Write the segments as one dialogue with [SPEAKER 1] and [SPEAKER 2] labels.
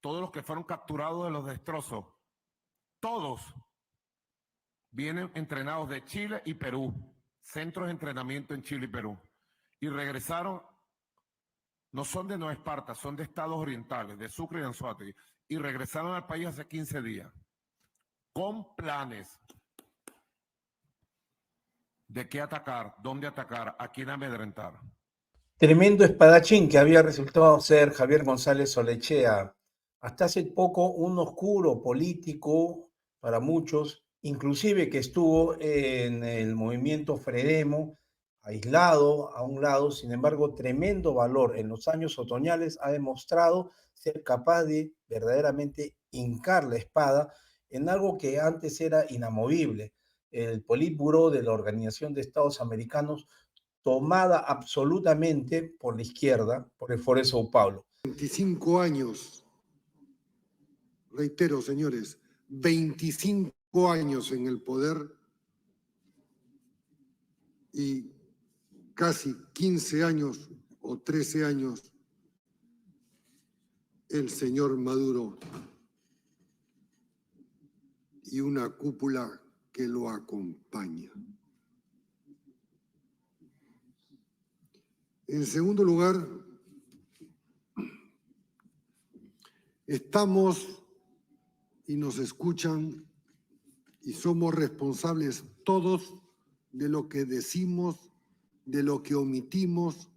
[SPEAKER 1] todos los que fueron capturados de los destrozos, todos vienen entrenados de Chile y Perú, centros de entrenamiento en Chile y Perú, y regresaron, no son de Nueva Esparta, son de estados orientales, de Sucre y Anzoátegui, y regresaron al país hace 15 días, con planes de qué atacar, dónde atacar, a quién amedrentar.
[SPEAKER 2] Tremendo espadachín que había resultado ser Javier González Olechea. Hasta hace poco un oscuro político para muchos, inclusive que estuvo en el movimiento Fredemo, aislado a un lado, sin embargo, tremendo valor en los años otoñales, ha demostrado ser capaz de verdaderamente hincar la espada en algo que antes era inamovible. El Politburó de la Organización de Estados Americanos tomada absolutamente por la izquierda, por el Foro de Sao Paulo.
[SPEAKER 3] 25 años, reitero, señores, 25 años en el poder y casi 15 años o 13 años el señor Maduro y una cúpula que lo acompaña. En segundo lugar, estamos y nos escuchan y somos responsables todos de lo que decimos, de lo que omitimos,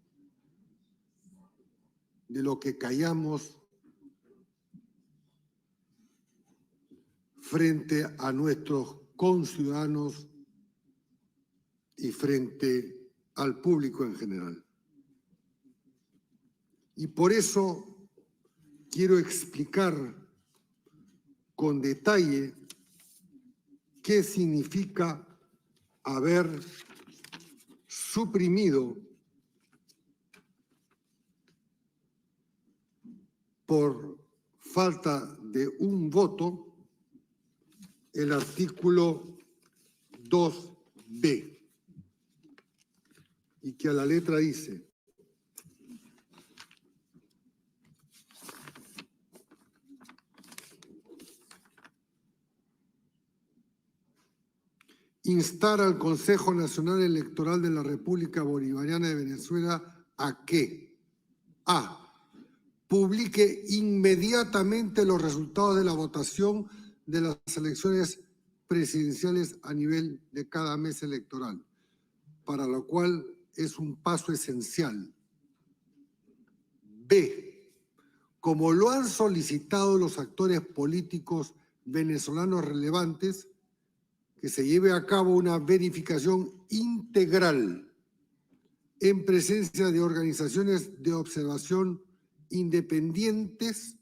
[SPEAKER 3] de lo que callamos frente a nuestros conciudadanos y frente al público en general. Y por eso quiero explicar con detalle qué significa haber suprimido por falta de un voto el artículo 2B, y que a la letra dice: instar al Consejo Nacional Electoral de la República Bolivariana de Venezuela a que a. Publique inmediatamente los resultados de la votación de las elecciones presidenciales a nivel de cada mes electoral, para lo cual es un paso esencial. B. Como lo han solicitado los actores políticos venezolanos relevantes, que se lleve a cabo una verificación integral en presencia de organizaciones de observación independientes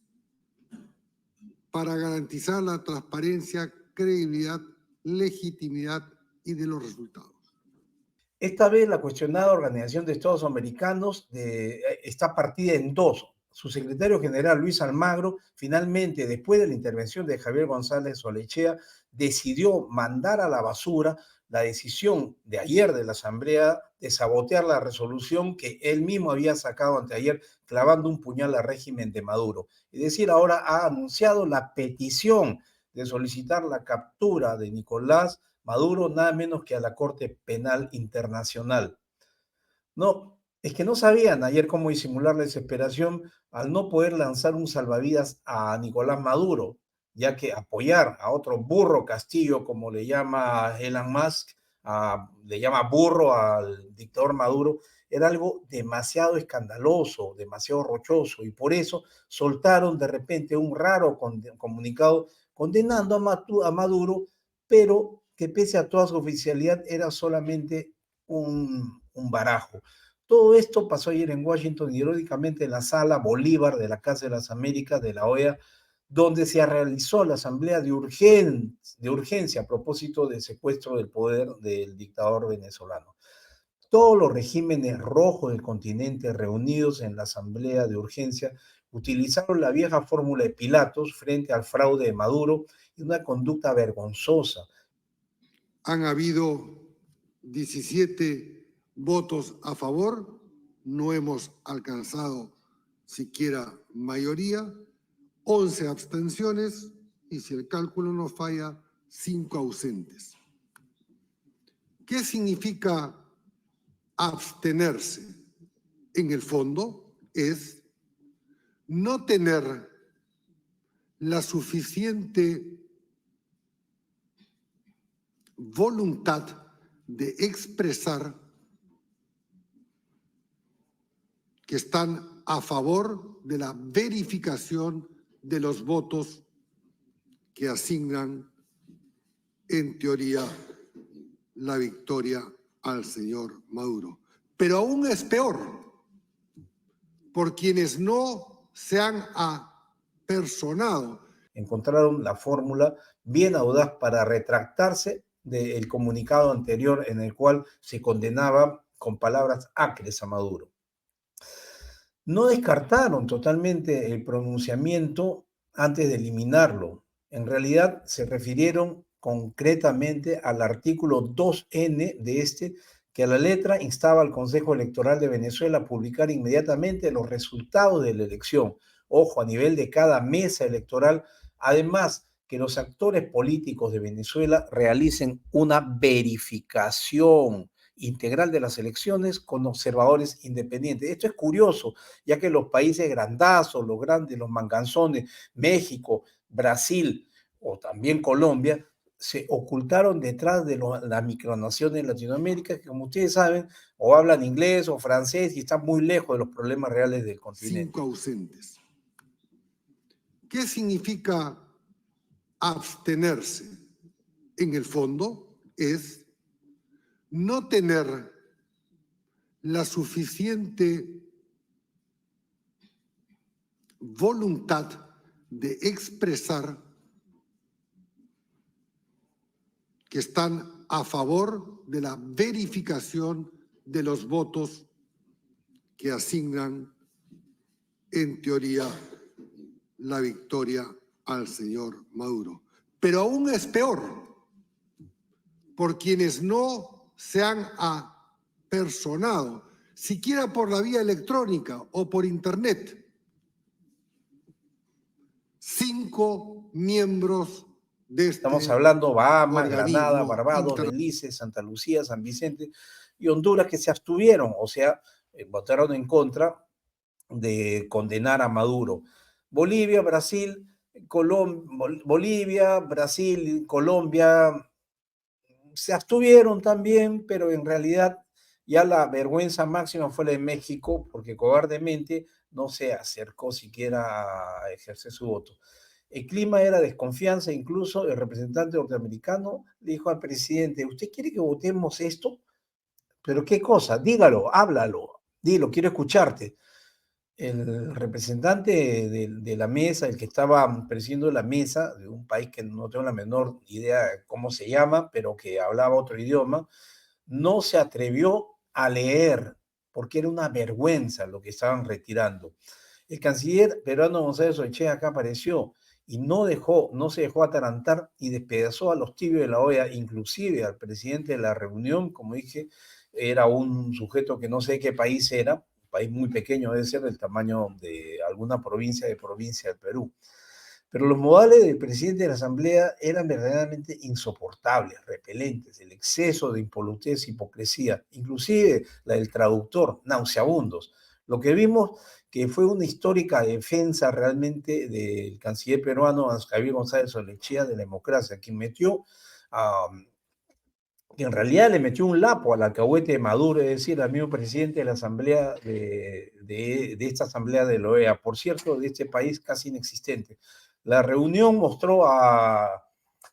[SPEAKER 3] para garantizar la transparencia, credibilidad, legitimidad y de los resultados.
[SPEAKER 2] Esta vez la cuestionada Organización de Estados Americanos está partida en dos. Su secretario general, Luis Almagro, finalmente, después de la intervención de Javier González Olechea, decidió mandar a la basura la decisión de ayer de la Asamblea de sabotear la resolución que él mismo había sacado anteayer, clavando un puñal al régimen de Maduro. Es decir, ahora ha anunciado la petición de solicitar la captura de Nicolás Maduro, nada menos que a la Corte Penal Internacional. No, es que no sabían ayer cómo disimular la desesperación al no poder lanzar un salvavidas a Nicolás Maduro, ya que apoyar a otro burro Castillo, como le llama Elon Musk, le llama burro al dictador Maduro, era algo demasiado escandaloso, demasiado rochoso, y por eso soltaron de repente un raro comunicado condenando a Maduro, pero que pese a toda su oficialidad era solamente un barajo. Todo esto pasó ayer en Washington, irónicamente en la sala Bolívar de la Casa de las Américas de la OEA, donde se realizó la asamblea de urgencia a propósito del secuestro del poder del dictador venezolano. Todos los regímenes rojos del continente reunidos en la asamblea de urgencia utilizaron la vieja fórmula de Pilatos frente al fraude de Maduro y una conducta vergonzosa.
[SPEAKER 3] Han habido 17 votos a favor, no hemos alcanzado siquiera mayoría. 11 abstenciones y, si el cálculo no falla, 5 ausentes. ¿Qué significa abstenerse? En el fondo es no tener la suficiente voluntad de expresar que están a favor de la verificación de los votos que asignan, en teoría, la victoria al señor Maduro. Pero aún es peor por quienes no se han apersonado.
[SPEAKER 2] Encontraron la fórmula bien audaz para retractarse del comunicado anterior en el cual se condenaba con palabras acres a Maduro. No descartaron totalmente el pronunciamiento antes de eliminarlo. En realidad se refirieron concretamente al artículo 2N de este, que a la letra instaba al Consejo Electoral de Venezuela a publicar inmediatamente los resultados de la elección. Ojo, a nivel de cada mesa electoral. Además, que los actores políticos de Venezuela realicen una verificación integral de las elecciones con observadores independientes. Esto es curioso, ya que los países grandazos, los grandes, los manganzones, México, Brasil o también Colombia, se ocultaron detrás de las micronaciones de Latinoamérica, que como ustedes saben, o hablan inglés o francés y están muy lejos de los problemas reales del continente.
[SPEAKER 3] 5 ausentes. ¿Qué significa abstenerse? En el fondo es no tener la suficiente voluntad de expresar que están a favor de la verificación de los votos que asignan, en teoría, la victoria al señor Maduro. Pero aún es peor por quienes no se han apersonado, siquiera por la vía electrónica o por internet. 5 miembros de este
[SPEAKER 2] Estamos hablando Bahamas,
[SPEAKER 3] organismo
[SPEAKER 2] Granada, Barbados, Belice, Santa Lucía, San Vicente y Honduras, que se abstuvieron, o sea, votaron en contra de condenar a Maduro. Bolivia, Brasil, Bolivia, Brasil, Colombia se abstuvieron también, pero en realidad ya la vergüenza máxima fue la de México, porque cobardemente no se acercó siquiera a ejercer su voto. El clima era desconfianza, incluso el representante norteamericano le dijo al presidente: ¿usted quiere que votemos esto? ¿Pero qué cosa? Dígalo, háblalo, dilo, quiero escucharte. El representante de la mesa, el que estaba presidiendo la mesa, de un país que no tengo la menor idea de cómo se llama, pero que hablaba otro idioma, no se atrevió a leer, porque era una vergüenza lo que estaban retirando. El canciller peruano González Oechea acá apareció y no se dejó atarantar y despedazó a los tibios de la olla, inclusive al presidente de la reunión. Como dije, era un sujeto que no sé qué país era, un país muy pequeño, debe ser del tamaño de alguna provincia del Perú. Pero los modales del presidente de la Asamblea eran verdaderamente insoportables, repelentes, el exceso de impolutez, hipocresía, inclusive la del traductor, nauseabundos. Lo que vimos que fue una histórica defensa realmente del canciller peruano Javier González Oechea de la democracia, quien que en realidad le metió un lapo al alcahuete de Maduro, es decir, al mismo presidente de la asamblea, de esta asamblea de la OEA, por cierto, de este país casi inexistente. La reunión mostró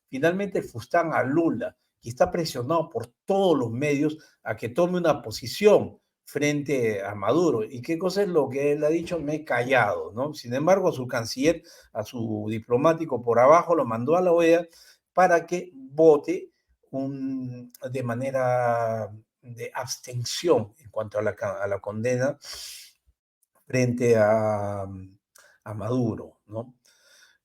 [SPEAKER 2] finalmente el Fustán a Lula, que está presionado por todos los medios a que tome una posición frente a Maduro. ¿Y qué cosa es lo que él ha dicho? Me he callado, ¿no? Sin embargo, a su canciller, a su diplomático por abajo, lo mandó a la OEA para que vote de manera de abstención en cuanto a la condena frente a Maduro, ¿no?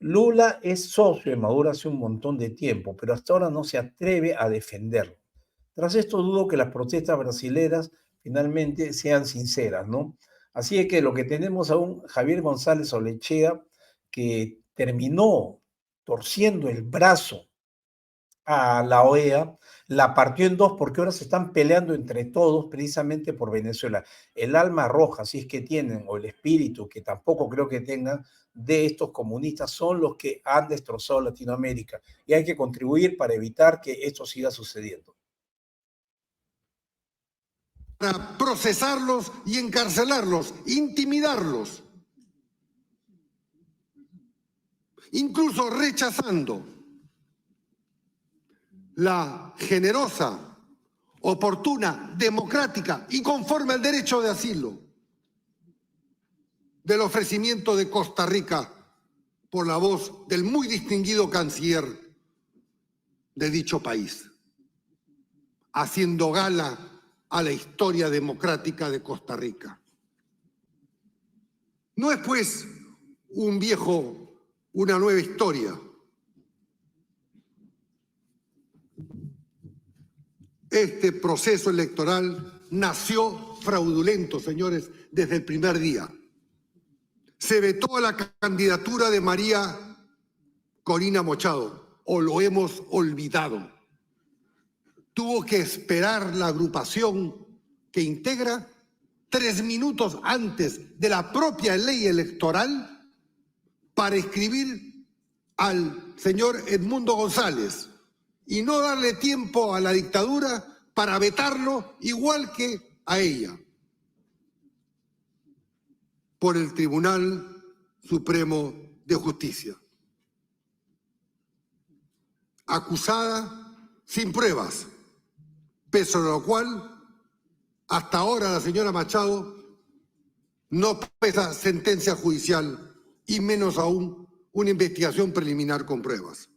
[SPEAKER 2] Lula es socio de Maduro hace un montón de tiempo, pero hasta ahora no se atreve a defenderlo. Tras esto dudo que las protestas brasileras finalmente sean sinceras, ¿no? Así es que lo que tenemos a un Javier González Oechea, que terminó torciendo el brazo a la OEA, la partió en dos porque ahora se están peleando entre todos precisamente por Venezuela. El alma roja, si es que tienen, o el espíritu, que tampoco creo que tengan, de estos comunistas son los que han destrozado Latinoamérica y hay que contribuir para evitar que esto siga sucediendo.
[SPEAKER 3] Para procesarlos y encarcelarlos, intimidarlos, incluso rechazando la generosa, oportuna, democrática y conforme al derecho de asilo del ofrecimiento de Costa Rica por la voz del muy distinguido canciller de dicho país, haciendo gala a la historia democrática de Costa Rica. No es pues una nueva historia. Este proceso electoral nació fraudulento, señores, desde el primer día. Se vetó a la candidatura de María Corina Machado, o lo hemos olvidado. Tuvo que esperar la agrupación que integra 3 minutos antes de la propia ley electoral para escribir al señor Edmundo González y no darle tiempo a la dictadura para vetarlo igual que a ella por el Tribunal Supremo de Justicia. Acusada sin pruebas, pese a lo cual hasta ahora la señora Machado no pesa sentencia judicial y menos aún una investigación preliminar con pruebas.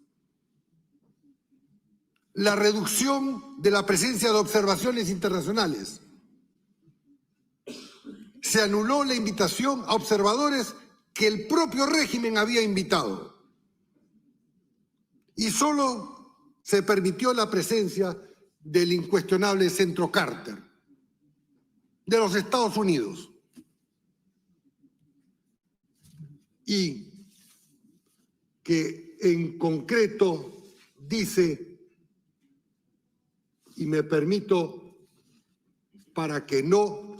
[SPEAKER 3] La reducción de la presencia de observaciones internacionales. Se anuló la invitación a observadores que el propio régimen había invitado. Y solo se permitió la presencia del incuestionable Centro Carter de los Estados Unidos. Y que en concreto dice, y me permito, para que no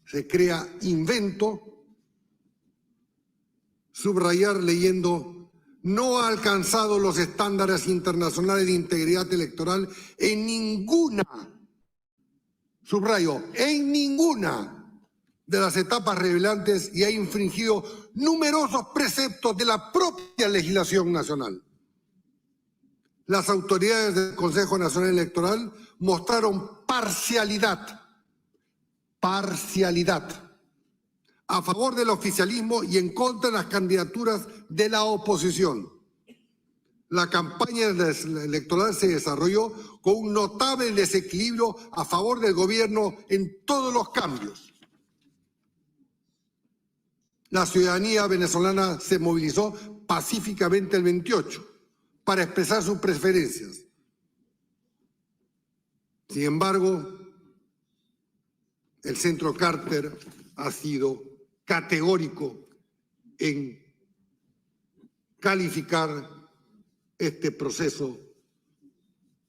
[SPEAKER 3] se crea invento, subrayar leyendo: no ha alcanzado los estándares internacionales de integridad electoral en ninguna, subrayo, en ninguna de las etapas relevantes y ha infringido numerosos preceptos de la propia legislación nacional. Las autoridades del Consejo Nacional Electoral mostraron parcialidad a favor del oficialismo y en contra de las candidaturas de la oposición. La campaña electoral se desarrolló con un notable desequilibrio a favor del gobierno en todos los cambios. La ciudadanía venezolana se movilizó pacíficamente el 28 para expresar sus preferencias. Sin embargo, el Centro Carter ha sido categórico en calificar este proceso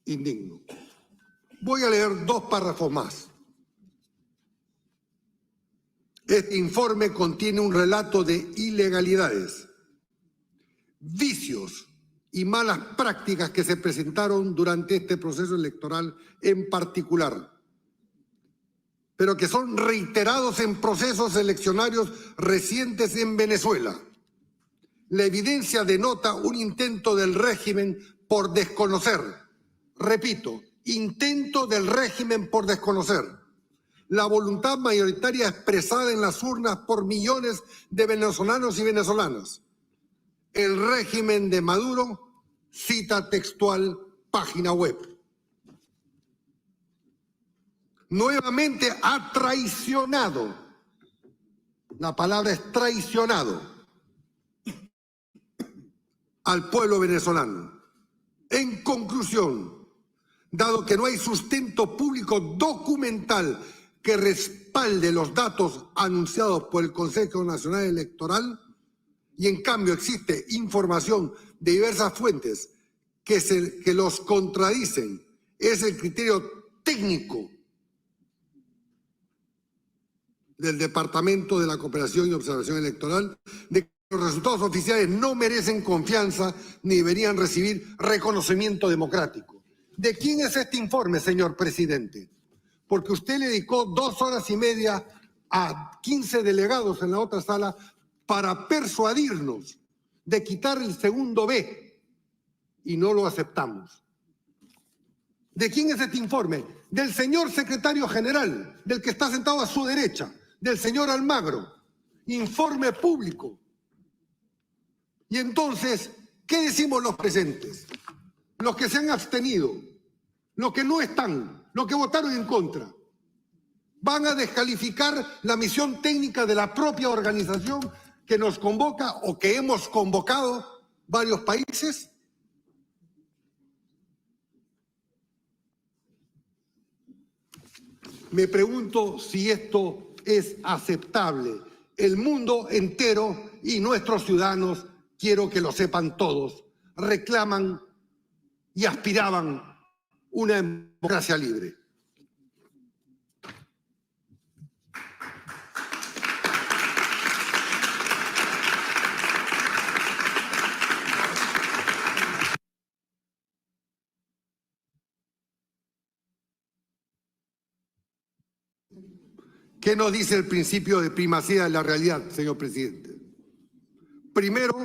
[SPEAKER 3] indigno. Voy a leer 2 párrafos más. Este informe contiene un relato de ilegalidades, vicios y malas prácticas que se presentaron durante este proceso electoral en particular, pero que son reiterados en procesos eleccionarios recientes en Venezuela. La evidencia denota un intento del régimen por desconocer, repito, intento del régimen por desconocer la voluntad mayoritaria expresada en las urnas por millones de venezolanos y venezolanas. El régimen de Maduro, cita textual, página web, nuevamente ha traicionado, la palabra es traicionado, al pueblo venezolano. En conclusión, dado que no hay sustento público documental que respalde los datos anunciados por el Consejo Nacional Electoral y en cambio existe información de diversas fuentes que los contradicen, es el criterio técnico del Departamento de la Cooperación y Observación Electoral de que los resultados oficiales no merecen confianza ni deberían recibir reconocimiento democrático. ¿De quién es este informe, señor presidente? Porque usted le dedicó 2 horas y media a 15 delegados en la otra sala para persuadirnos de quitar el segundo B y no lo aceptamos. ¿De quién es este informe? Del señor secretario general, del que está sentado a su derecha, del señor Almagro. Informe público. Y entonces, ¿qué decimos los presentes? Los que se han abstenido, los que no están, los que votaron en contra. ¿Van a descalificar la misión técnica de la propia organización que nos convoca o que hemos convocado varios países? Me pregunto si esto es aceptable. El mundo entero y nuestros ciudadanos, quiero que lo sepan todos, reclaman y aspiraban una democracia libre. ¿Qué nos dice el principio de primacía de la realidad, señor presidente? Primero,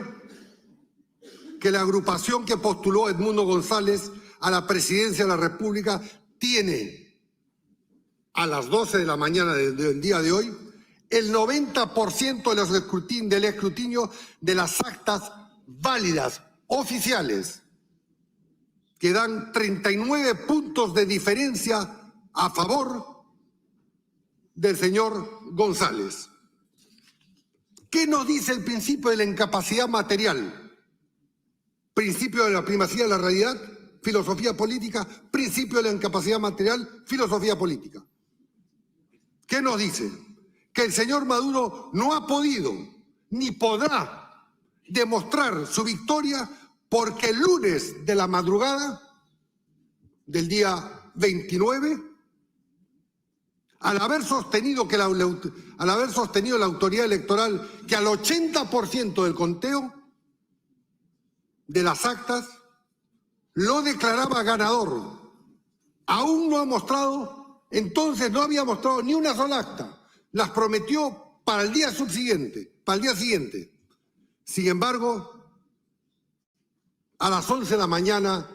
[SPEAKER 3] que la agrupación que postuló Edmundo González a la presidencia de la República tiene a las 12 de la mañana del día de hoy el 90% del escrutinio de las actas válidas, oficiales, que dan 39 puntos de diferencia a favor del señor González. ¿Qué nos dice el principio de la incapacidad material? Principio de la primacía de la realidad, filosofía política, principio de la incapacidad material, filosofía política. ¿Qué nos dice? Que el señor Maduro no ha podido ni podrá demostrar su victoria porque el lunes de la madrugada del día 29, al haber sostenido la autoridad electoral que al 80% del conteo de las actas lo declaraba ganador, aún no ha mostrado, entonces no había mostrado ni una sola acta, las prometió para el día subsiguiente, para el día siguiente. Sin embargo, a las 11 de la mañana,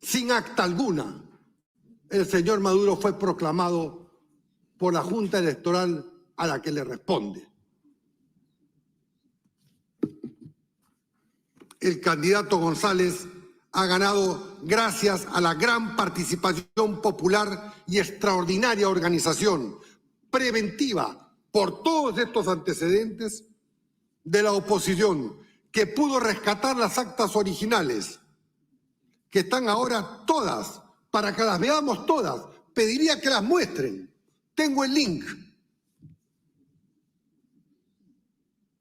[SPEAKER 3] sin acta alguna, el señor Maduro fue proclamado por la Junta Electoral a la que le responde. El candidato González ha ganado gracias a la gran participación popular y extraordinaria organización preventiva por todos estos antecedentes de la oposición, que pudo rescatar las actas originales, que están ahora todas, para que las veamos todas. Pediría que las muestren. Tengo el link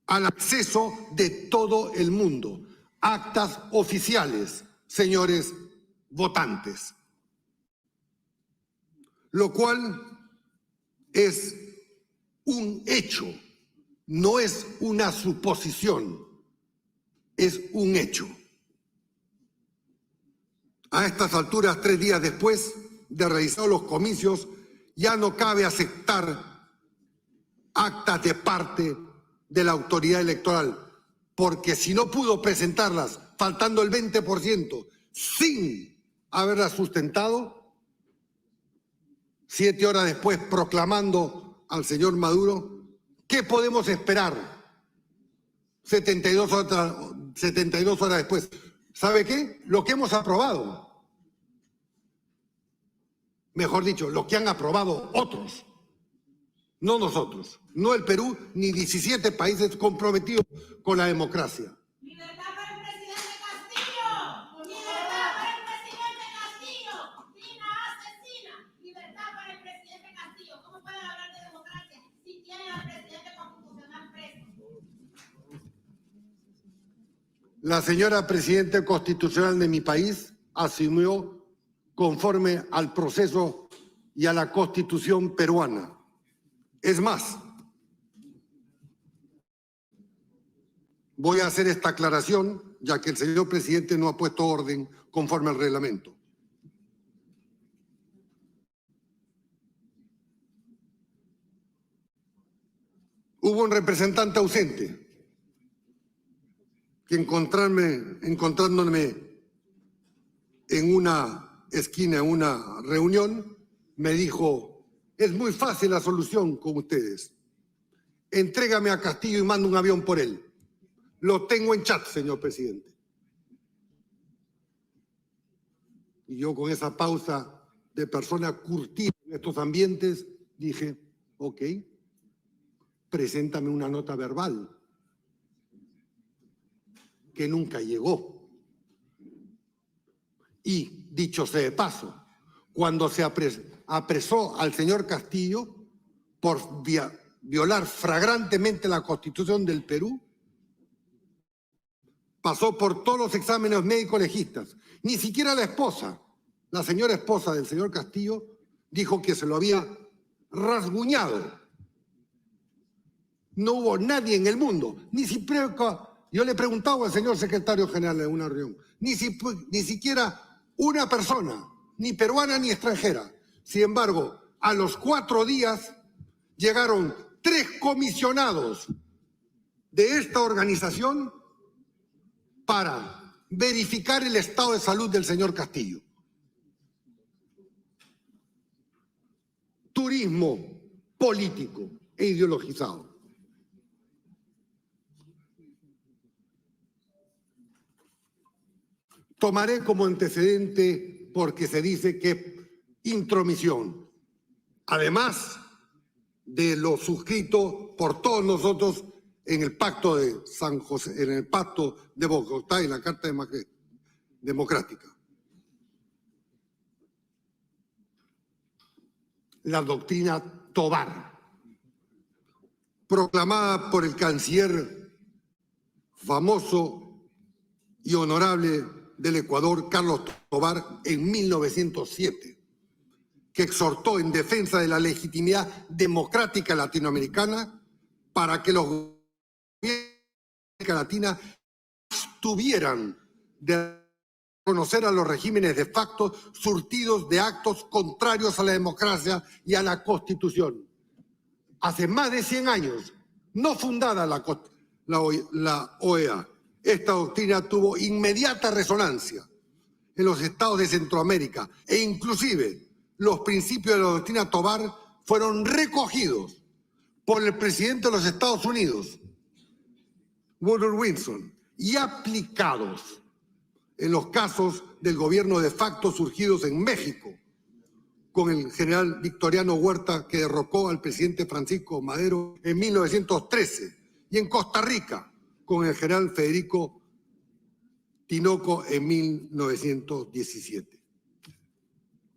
[SPEAKER 3] al acceso de todo el mundo. Actas oficiales, señores votantes. Lo cual es un hecho, no es una suposición, es un hecho. A estas alturas, 3 días después de realizar los comicios, ya no cabe aceptar actas de parte de la autoridad electoral, porque si no pudo presentarlas faltando el 20% sin haberlas sustentado, 7 horas después proclamando al señor Maduro, ¿qué podemos esperar 72 horas después? ¿Sabe qué? Lo que hemos aprobado. Mejor dicho, lo que han aprobado otros, no nosotros, no el Perú, ni 17 países comprometidos con la democracia.
[SPEAKER 4] ¡Libertad para el presidente Castillo! ¡Libertad para el presidente Castillo! ¡Dina asesina! ¡Libertad para el presidente Castillo! ¿Cómo pueden hablar de democracia si tienen al presidente constitucional preso?
[SPEAKER 3] La señora presidenta constitucional de mi país asumió conforme al proceso y a la Constitución peruana. Es más, voy a hacer esta aclaración, ya que el señor presidente no ha puesto orden conforme al reglamento. Hubo un representante ausente que encontrándome en una esquina, en una reunión, me dijo: es muy fácil la solución con ustedes. Entrégame a Castillo y mando un avión por él. Lo tengo en chat, señor presidente. Y yo, con esa pausa de persona curtida en estos ambientes, dije: ok, preséntame una nota verbal, que nunca llegó. Y, dicho sea de paso, cuando se apresó al señor Castillo por violar flagrantemente la Constitución del Perú, pasó por todos los exámenes médicos legistas. Ni siquiera la esposa, la señora esposa del señor Castillo, dijo que se lo había rasguñado. No hubo nadie en el mundo, ni siquiera... Yo le preguntaba al señor secretario general en una reunión, ni siquiera una persona, ni peruana ni extranjera. Sin embargo, a los 4 días llegaron 3 comisionados de esta organización para verificar el estado de salud del señor Castillo. Turismo político e ideologizado. Tomaré como antecedente porque se dice que intromisión, además de lo suscrito por todos nosotros en el Pacto de San José, en el Pacto de Bogotá y la Carta Democrática. La doctrina Tobar, proclamada por el canciller famoso y honorable del Ecuador, Carlos Tobar, en 1907, que exhortó en defensa de la legitimidad democrática latinoamericana para que los gobiernos de América Latina tuvieran de reconocer a los regímenes de facto surtidos de actos contrarios a la democracia y a la Constitución. Hace más de 100 años, no fundada la OEA, esta doctrina tuvo inmediata resonancia en los estados de Centroamérica e inclusive los principios de la doctrina Tobar fueron recogidos por el presidente de los Estados Unidos, Woodrow Wilson, y aplicados en los casos del gobierno de facto surgidos en México, con el general Victoriano Huerta, que derrocó al presidente Francisco Madero en 1913, y en Costa Rica, con el general Federico Tinoco en 1917.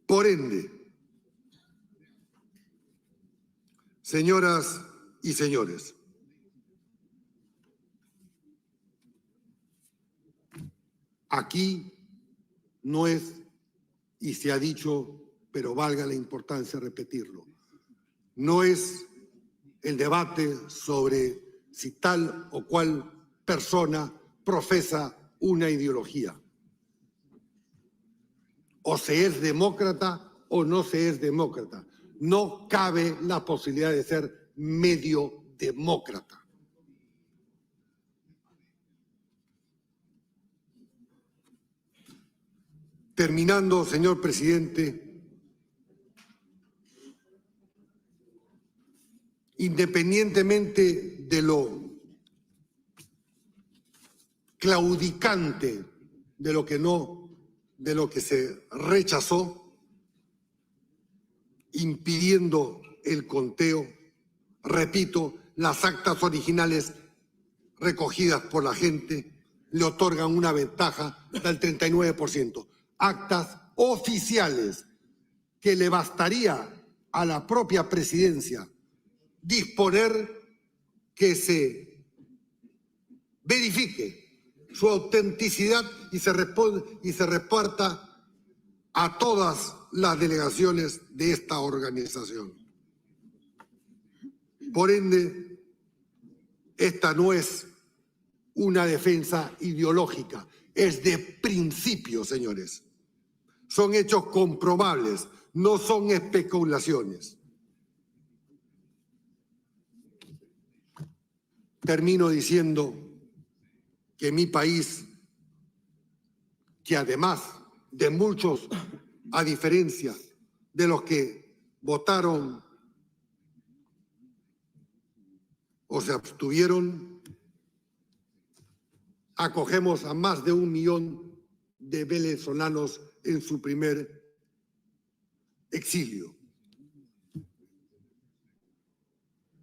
[SPEAKER 3] Por ende, señoras y señores, aquí no es, y se ha dicho, pero valga la importancia repetirlo, no es el debate sobre si tal o cual persona profesa una ideología. O se es demócrata o no se es demócrata. No cabe la posibilidad de ser medio demócrata. Terminando, señor presidente, independientemente de lo claudicante de lo que se rechazó, impidiendo el conteo, repito, las actas originales recogidas por la gente le otorgan una ventaja del 39%. Actas oficiales que le bastaría a la propia presidencia disponer que se verifique su autenticidad y se reparta a todas las delegaciones de esta organización. Por ende, esta no es una defensa ideológica, es de principio, señores. Son hechos comprobables, no son especulaciones. Termino diciendo que mi país, que además de muchos, a diferencia de los que votaron o se abstuvieron, acogemos a más de 1 millón de venezolanos en su primer exilio.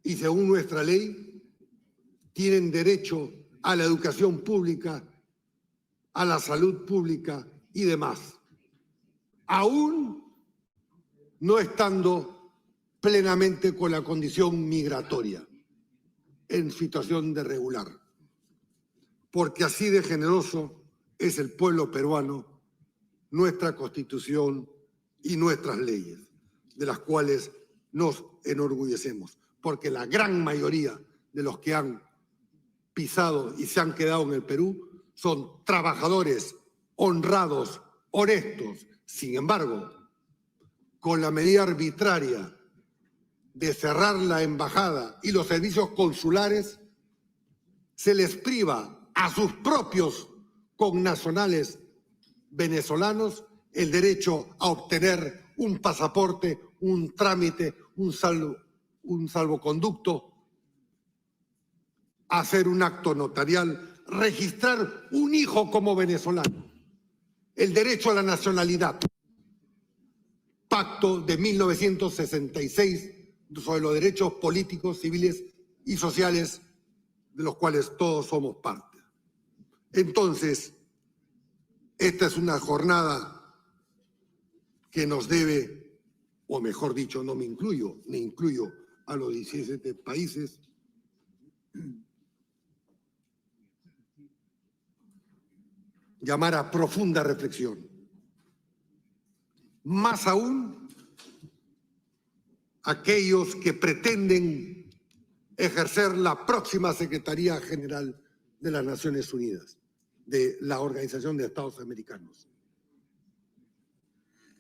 [SPEAKER 3] Y según nuestra ley, tienen derecho a la educación pública, a la salud pública y demás, aún no estando plenamente con la condición migratoria, en situación de regular. Porque así de generoso es el pueblo peruano, nuestra Constitución y nuestras leyes, de las cuales nos enorgullecemos. Porque la gran mayoría de los que han pisado y se han quedado en el Perú son trabajadores honrados, honestos. Sin embargo, con la medida arbitraria de cerrar la embajada y los servicios consulares, se les priva a sus propios connacionales venezolanos el derecho a obtener un pasaporte, un trámite, un salvoconducto, hacer un acto notarial, registrar un hijo como venezolano, el derecho a la nacionalidad. Pacto de 1966 sobre los derechos políticos, civiles y sociales de los cuales todos somos parte. Entonces, esta es una jornada que nos debe, o mejor dicho, no me incluyo a los 17 países, llamar a profunda reflexión. Más aún, aquellos que pretenden ejercer la próxima Secretaría General de las Naciones Unidas, de la Organización de Estados Americanos.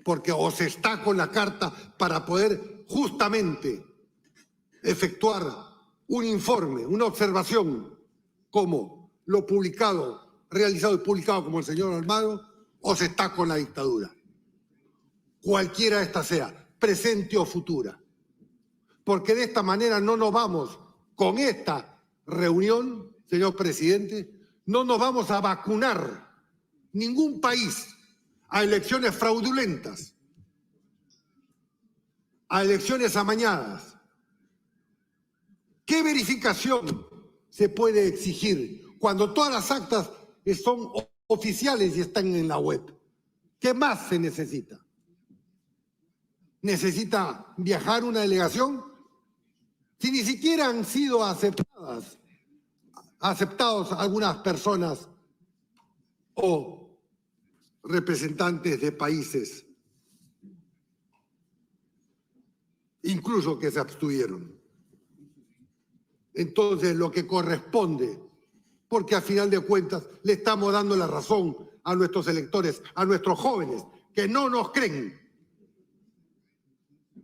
[SPEAKER 3] Porque o se está con la carta para poder justamente efectuar un informe, una observación, como lo realizado y publicado como el señor Almagro, o se está con la dictadura. Cualquiera esta sea, presente o futura. Porque de esta manera no nos vamos, con esta reunión, señor presidente, no nos vamos a vacunar ningún país a elecciones fraudulentas, a elecciones amañadas. ¿Qué verificación se puede exigir cuando todas las actas son oficiales y están en la web? ¿Qué más se necesita? ¿Necesita viajar una delegación? Si ni siquiera han sido aceptados algunas personas o representantes de países, incluso que se abstuvieron. Entonces, lo que corresponde, porque a final de cuentas le estamos dando la razón a nuestros electores, a nuestros jóvenes, que no nos creen,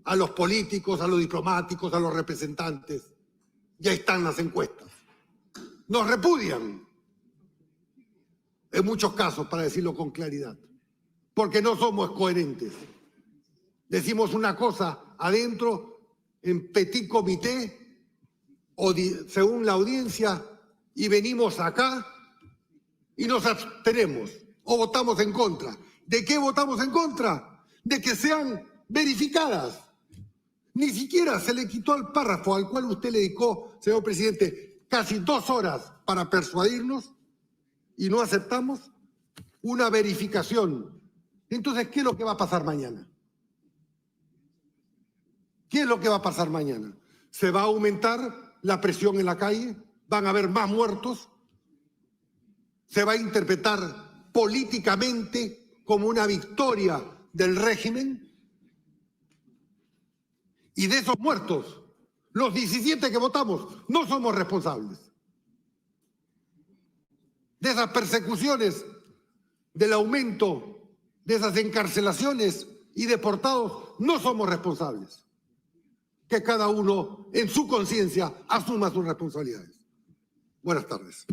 [SPEAKER 3] a los políticos, a los diplomáticos, a los representantes. Ya están las encuestas. Nos repudian, en muchos casos, para decirlo con claridad, porque no somos coherentes. Decimos una cosa adentro, en petit comité, o según la audiencia, y venimos acá y nos abstenemos o votamos en contra. ¿De qué votamos en contra? De que sean verificadas. Ni siquiera se le quitó al párrafo al cual usted le dedicó, señor presidente, casi 2 horas para persuadirnos y no aceptamos una verificación. Entonces, ¿qué es lo que va a pasar mañana? ¿Qué es lo que va a pasar mañana? ¿Se va a aumentar la presión en la calle? ¿Van a haber más muertos? se va a interpretar políticamente como una victoria del régimen. Y de esos muertos, los 17 que votamos, no somos responsables. De esas persecuciones, del aumento de esas encarcelaciones y deportados, no somos responsables. Que cada uno en su conciencia asuma sus responsabilidades. Buenas tardes.